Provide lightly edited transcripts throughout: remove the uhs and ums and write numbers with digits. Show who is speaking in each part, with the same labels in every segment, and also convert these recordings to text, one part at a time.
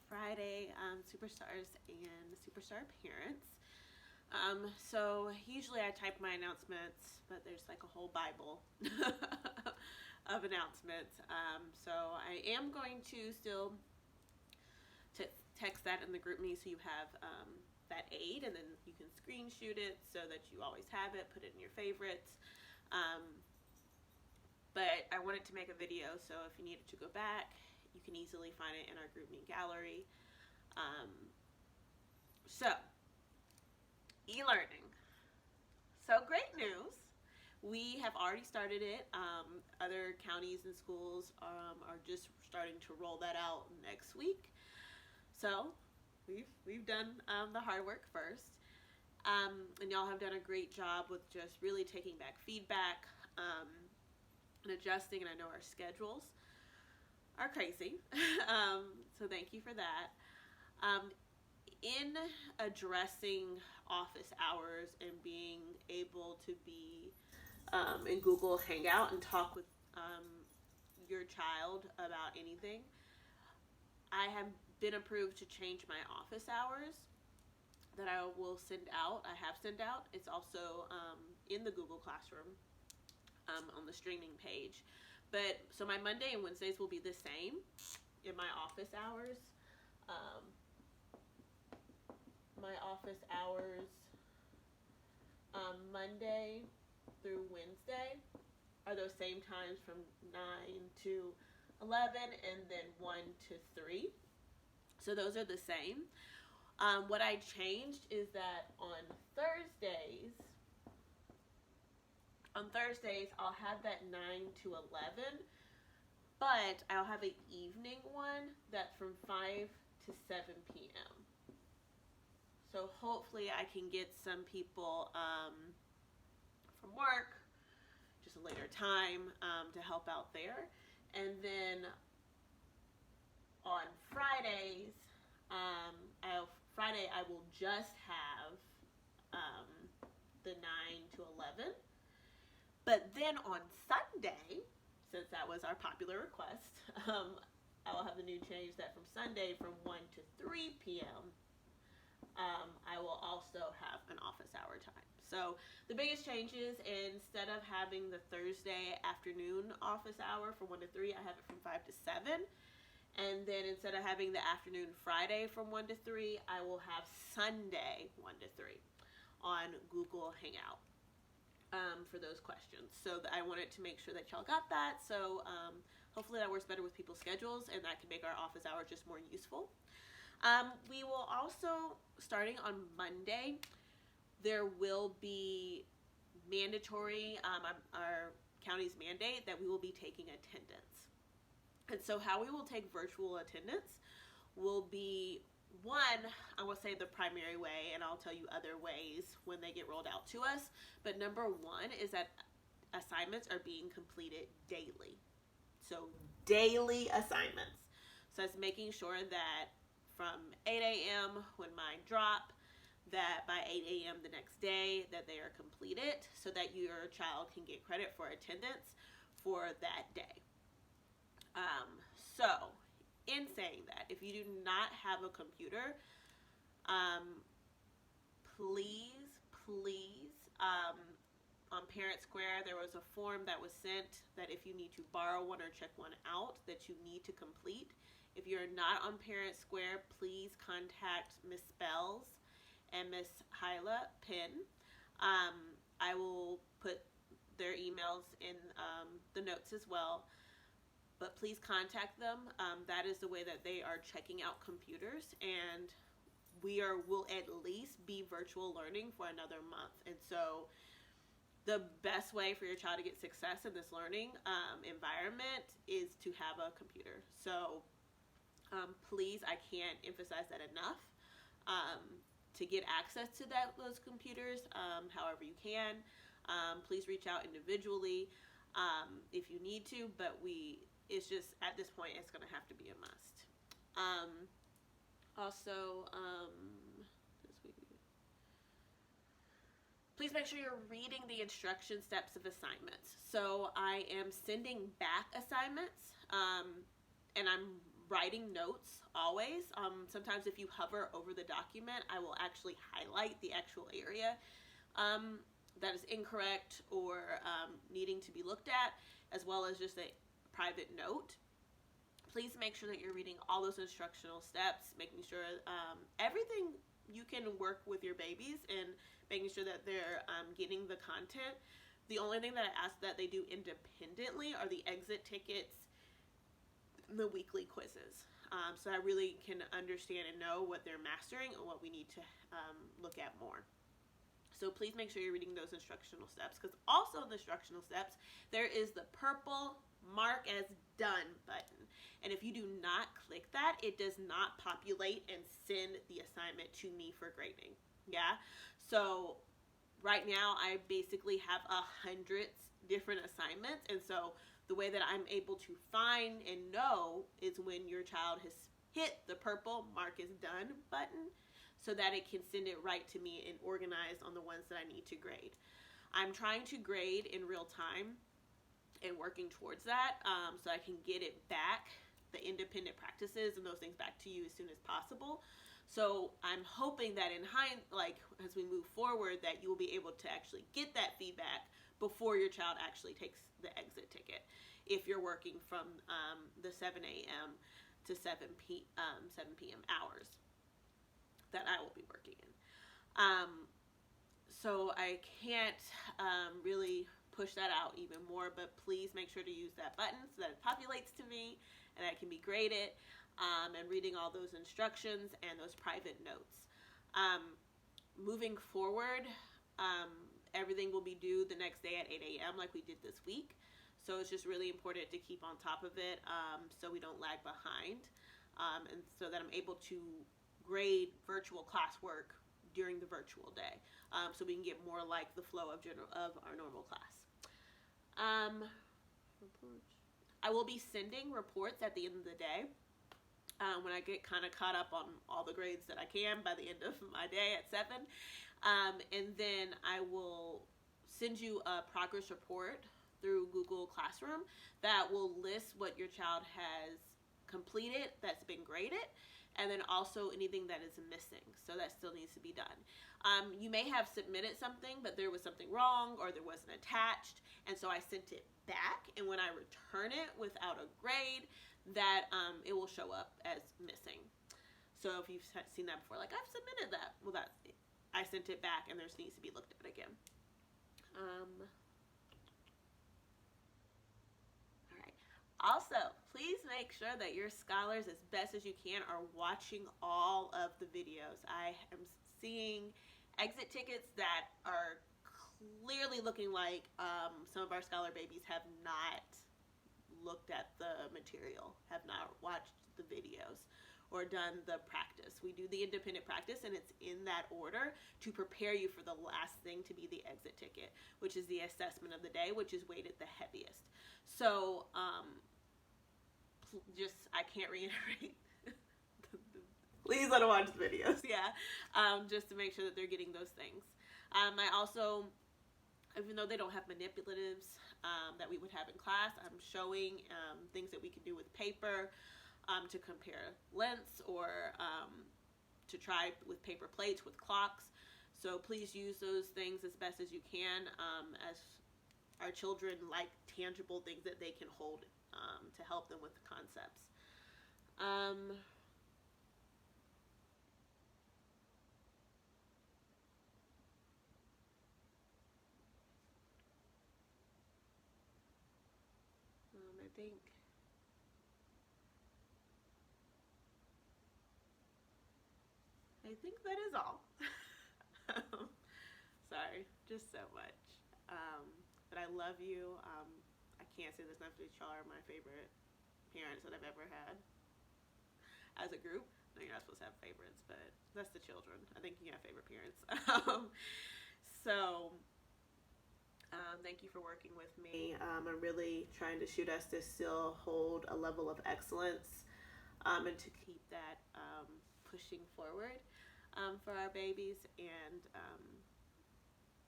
Speaker 1: Friday, superstars and superstar parents. So usually I type my announcements, but there's like a whole Bible of announcements. So I am going to still text that in the group me so you have that aid, and then you can screenshot it so that you always have it, put it in your favorites. But I wanted to make a video, so if you needed to go back, you can easily find it in our group me gallery. So, e-learning. So great news. We have already started it. Other counties and schools are just starting to roll that out next week. So we've done the hard work first. And y'all have done a great job with just really taking back feedback and adjusting, and I know our schedules are crazy. So thank you for that. In addressing office hours and being able to be in Google Hangout and talk with your child about anything, I have been approved to change my office hours that I will send out. I have sent out. It's also in the Google Classroom on the streaming page. But so my Monday and Wednesdays will be the same in my office hours. My office hours Monday through Wednesday are those same times from 9 to 11 and then 1 to 3. So those are the same. What I changed is that on Thursdays I'll have that 9 to 11, but I'll have an evening one that's from 5 to 7 p.m. So hopefully I can get some people from work, just a later time, to help out there. And then on Fridays, I will just have the 9 to 11. But then on Sunday, since that was our popular request, I will have the new change that from Sunday from 1 to 3 p.m. I will also have an office hour time. So the biggest change is, instead of having the Thursday afternoon office hour from 1 to 3, I have it from 5 to 7. And then instead of having the afternoon Friday from 1 to 3, I will have Sunday 1 to 3 on Google Hangout for those questions. So I wanted to make sure that y'all got that. So hopefully that works better with people's schedules, and that can make our office hour just more useful. We will also, starting on Monday, there will be mandatory, our county's mandate that we will be taking attendance. And so how we will take virtual attendance will be, one, I will say the primary way, and I'll tell you other ways when they get rolled out to us. But number one is that assignments are being completed daily. So daily assignments. So it's making sure that from 8 a.m. when mine drop, that by 8 a.m. the next day that they are completed, so that your child can get credit for attendance for that day. So in saying that, if you do not have a computer, please, on Parent Square, there was a form that was sent that if you need to borrow one or check one out, that you need to complete. If you're not on Parent Square, please contact Miss Bells and Miss Hyla Penn. I will put their emails in the notes as well. But please contact them. That is the way that they are checking out computers, and will at least be virtual learning for another month. And so the best way for your child to get success in this learning environment is to have a computer. So please, I can't emphasize that enough. To get access to those computers, however you can, please reach out individually if you need to, but it's just, at this point, it's going to have to be a must. Also, please make sure you're reading the instruction steps of assignments. So I am sending back assignments, and I'm Writing notes always. Sometimes if you hover over the document, I will actually highlight the actual area that is incorrect or needing to be looked at, as well as just a private note. Please make sure that you're reading all those instructional steps, making sure everything you can work with your babies and making sure that they're getting the content. The only thing that I ask that they do independently are the exit tickets, the weekly quizzes. So I really can understand and know what they're mastering and what we need to look at more. So please make sure you're reading those instructional steps, because also in the instructional steps, there is the purple mark as done button. And if you do not click that, it does not populate and send the assignment to me for grading. Yeah. So right now I basically have 100 different assignments. And so the way that I'm able to find and know is when your child has hit the purple mark is done button, so that it can send it right to me and organize on the ones that I need to grade. I'm trying to grade in real time and working towards that, so I can get it back, the independent practices and those things, back to you as soon as possible. So I'm hoping that as we move forward, that you will be able to actually get that feedback before your child actually takes the exit ticket, if you're working from the 7 a.m. to 7 p.m. hours that I will be working in. So I can't really push that out even more, but please make sure to use that button so that it populates to me and I can be graded, and reading all those instructions and those private notes. Moving forward, everything will be due the next day at 8 a.m. like we did this week. So it's just really important to keep on top of it, so we don't lag behind, and so that I'm able to grade virtual classwork during the virtual day, so we can get more like the flow of our normal class. I will be sending reports at the end of the day, when I get kind of caught up on all the grades that I can by the end of my day at 7. And then I will send you a progress report through Google Classroom that will list what your child has completed that's been graded, and then also anything that is missing, so that still needs to be done. You may have submitted something, but there was something wrong or there wasn't attached, and so I sent it back, and when I return it without a grade, that it will show up as missing. So if you've seen that before, like, I've submitted that, well, I sent it back and there needs to be looked at again. Also, please make sure that your scholars, as best as you can, are watching all of the videos. I am seeing exit tickets that are clearly looking like some of our scholar babies have not looked at the material, have not watched the videos, or done the practice. We do the independent practice, and it's in that order to prepare you for the last thing to be the exit ticket, which is the assessment of the day, which is weighted the heaviest. So I can't reiterate. Please let them watch the videos. Yeah, just to make sure that they're getting those things. I also, even though they don't have manipulatives that we would have in class, I'm showing things that we can do with paper to compare lengths, or to try with paper plates, with clocks. So please use those things as best as you can, as our children like tangible things that they can hold to help them with the concepts. I think that is all. Sorry, just so much. But I love you. I can't say this enough, that y'all are my favorite parents that I've ever had. As a group, no, you're not supposed to have favorites, but that's the children. I think you have favorite parents. Thank you for working with me. I'm really trying to shoot us to still hold a level of excellence, and to keep that pushing forward for our babies. And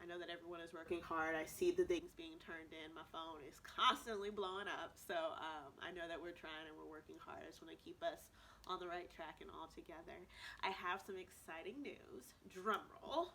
Speaker 1: I know that everyone is working hard. I see the things being turned in. My phone is constantly blowing up. So I know that we're trying and we're working hard. I just want to keep us on the right track and all together. I have some exciting news. Drum roll.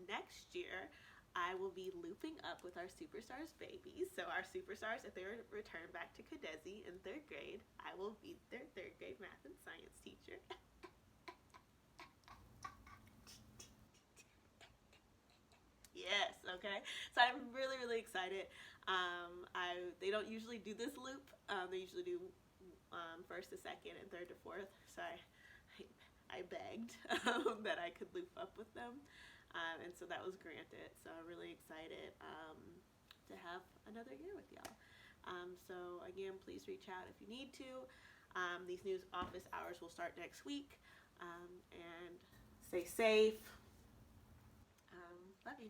Speaker 1: Next year, I will be looping up with our Superstars babies. So our Superstars, if they return back to Cadesi in 3rd grade, I will be their 3rd grade math and science teacher. Yes, okay. So I'm really, really excited. They don't usually do this loop. They usually do 1st to 2nd and 3rd to 4th. So I begged that I could loop up with them. And so that was granted. So I'm really excited to have another year with y'all. So again, please reach out if you need to. These new office hours will start next week. And stay safe. Love you.